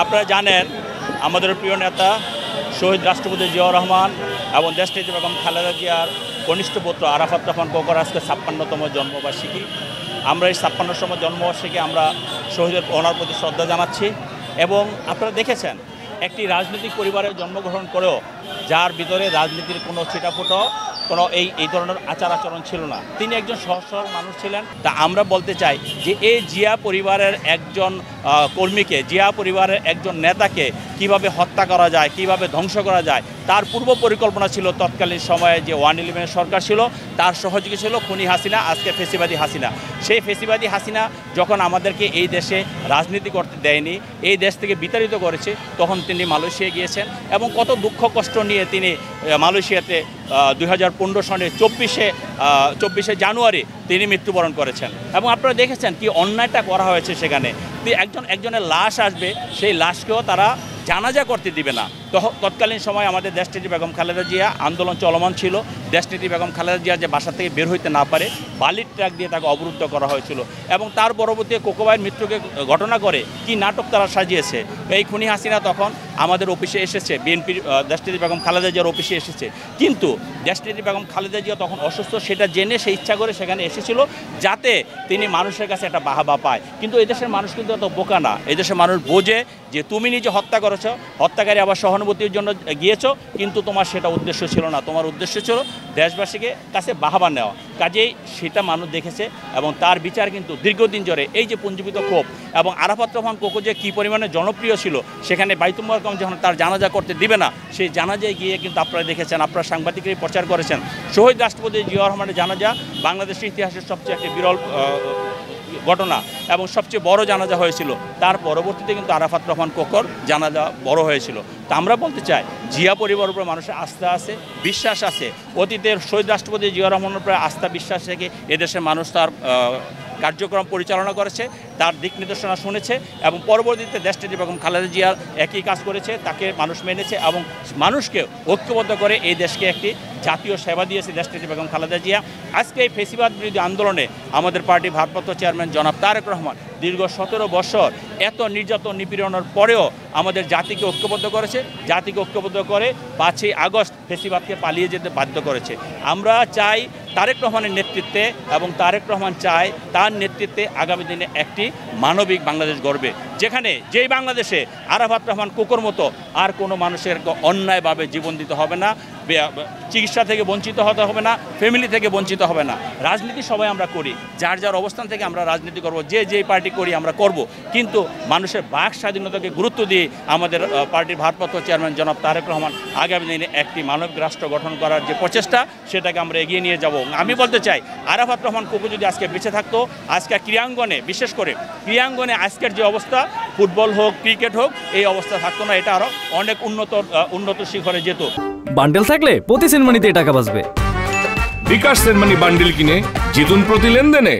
আপনারা জানেন আমাদের প্রিয় নেতা শহীদ রাষ্ট্রপতি জিয়াউর রহমান এবং দেশনেত্রী বেগম খালেদা জিয়ার কনিষ্ঠ পুত্র আরাফাত রহমান কোকর আজকে ৫৬তম জন্মবার্ষিকী। আমরা এই ৫৬তম জন্মবার্ষিকী আমরা শহীদের ওনার প্রতি শ্রদ্ধা জানাচ্ছি। এবং আপনারা দেখেছেন একটি রাজনৈতিক পরিবারে জন্মগ্রহণ করেও যার ভিতরে রাজনীতির কোনো ছিটাফোঁটো কোনো এই ধরনের আচার আচরণ ছিল না, তিনি একজন সহজ সরল মানুষ ছিলেন। তা আমরা বলতে চাই যে এই জিয়া পরিবারের একজন কর্মীকে, জিয়া পরিবারের একজন নেতাকে কিভাবে হত্যা করা যায়, কিভাবে ধ্বংস করা যায়, তার পূর্ব পরিকল্পনা ছিল তৎকালীন সময়ে যে 111 সরকার ছিল, তার সহযোগী ছিল খুনি হাসিনা, আজকে ফেসিবাদী হাসিনা। সেই ফেসিবাদী হাসিনা যখন আমাদেরকে এই দেশে রাজনীতি করতে দেয়নি, এই দেশ থেকে বিতাড়িত করেছে, তখন তিনি মালয়েশিয়া গিয়েছেন এবং কত দুঃখ কষ্ট নিয়ে তিনি মালয়েশিয়াতে 2015 সনে 24শে জানুয়ারি তিনি মৃত্যুবরণ করেছেন। এবং আপনারা দেখেছেন কি অন্যায়টা করা হয়েছে সেখানে। একজনের লাশ আসবে, সেই লাশকেও তারা জানাজা করতে দিবে না। তৎকালীন সময় আমাদের দেশনেত্রী বেগম খালেদা জিয়া আন্দোলন চলমান ছিল। দেশনেত্রী বেগম খালেদা জিয়া যে বাসা থেকে বের হইতে না পারে, বালির ট্রাক দিয়ে তাকে অবরুদ্ধ করা হয়েছিল। এবং তার পরবর্তী কোকোবাইয়ের মৃত্যুকে ঘটনা করে কি নাটক তারা সাজিয়েছে। এই খুনি হাসিনা তখন আমাদের অফিসে এসেছে, বিএনপির দেশনেত্রী বেগম খালেদা জিয়ার অফিসে এসেছে, কিন্তু দেশনেত্রী বেগম খালেদা জিয়া তখন অসুস্থ, সেটা জেনে সে ইচ্ছা করে সেখানে এসেছিল যাতে তিনি মানুষের কাছে একটা বাহাবা পায়। কিন্তু এদেশের মানুষ কিন্তু এত বোকা না। এদেশের মানুষ বোঝে যে তুমি নিজে হত্যা করেছো, হত্যাকারী আবার সহানুভূতির জন্য গিয়েছো, কিন্তু তোমার সেটা উদ্দেশ্য ছিল না। তোমার উদ্দেশ্য ছিল দেশবাসীকে কাছে বাহাবা নেওয়া। কাজেই সেটা মানুষ দেখেছে এবং তার বিচার কিন্তু দীর্ঘদিন ধরে এই যে পুঞ্জীবিত ক্ষোভ এবং আরাফাত রহমান কোকো যে কী পরিমাণে জনপ্রিয় ছিল, সেখানে বাইতুল মোকাররম যখন তার জানাজা করতে দিবে না, সেই জানাজায় গিয়ে কিন্তু আপনারা দেখেছেন, আপনারা সাংবাদিকরাই প্রচার করেছেন, শহীদ রাষ্ট্রপতি জিয়াউর রহমানের জানাজা বাংলাদেশের ইতিহাসের সবচেয়ে একটি বিরল ঘটনা এবং সবচেয়ে বড় জানাজা হয়েছিল। তার পরবর্তীতে কিন্তু আরাফাত রহমান কোকর জানাজা বড় হয়েছিল। তা আমরা বলতে চাই জিয়া পরিবারের উপর মানুষের আস্থা আছে, বিশ্বাস আছে। অতীতের শহীদ রাষ্ট্রপতি জিয়াউর রহমানের উপরে আস্থা বিশ্বাস থেকে এদেশের মানুষ তার কার্যক্রম পরিচালনা করেছে, তার দিক নির্দেশনা শুনেছে এবং পরবর্তীতে দেশনেত্রী বেগম খালেদা জিয়ার একই কাজ করেছে, তাকে মানুষ মেনেছে এবং মানুষকে ঐক্যবদ্ধ করে এই দেশকে একটি জাতীয় সেবা দিয়েছে দেশনেত্রী বেগম খালেদা জিয়া। আজকে এই ফেসিবাদ বিরোধী আন্দোলনে আমাদের পার্টি ভারপ্রাপ্ত চেয়ারম্যান জনাব তারেক রহমান দীর্ঘ 17 বছর এত নির্যাতন নিপীড়নের পরেও আমাদের জাতিকে ঐক্যবদ্ধ করেছে, জাতিকে ঐক্যবদ্ধ করে 5ই আগস্ট ফেসিবাদকে পালিয়ে যেতে বাধ্য করেছে। আমরা চাই তারেক রহমানের নেতৃত্বে এবং তারেক রহমান চায় তার নেতৃত্বে আগামী দিনে একটি মানবিক বাংলাদেশ গড়বে, যেখানে যেই বাংলাদেশে আরাফাত রহমান কোকর মতো আর কোনো মানুষের অন্যায়ভাবে জীবন দিতে হবে না, চিকিৎসা থেকে বঞ্চিত হতে হবে না, ফ্যামিলি থেকে বঞ্চিত হবে না। রাজনীতি সবাই আমরা করি, যার যার অবস্থান থেকে আমরা রাজনীতি করব, যে পার্টি করি আমরা করব, কিন্তু মানুষের বাক স্বাধীনতাকে গুরুত্ব দিয়ে আমাদের পার্টির ভারপ্রাপ্ত চেয়ারম্যান জনাব তারেক রহমান আগামী দিনে একটি মানবিক রাষ্ট্র গঠন করার যে প্রচেষ্টা, সেটাকে আমরা এগিয়ে নিয়ে যাব। আমি বলতে চাই আরাফাত রহমান কোকো যদি আজকে বেঁচে থাকতো, আজকে ক্রীড়াঙ্গনে, বিশেষ করে ক্রীড়াঙ্গনে আজকের যে অবস্থা, ফুটবল হোক ক্রিকেট হোক, এই অবস্থা থাকতো না, এটা আরও অনেক উন্নত শিখরে যেত। বান্ডেল থাকলে প্রতি সেনমানিতে টাকা বাঁচবে। বিকাশ সেনমানি বান্ডেল কিনে জিতুন প্রতি লেনদেনে।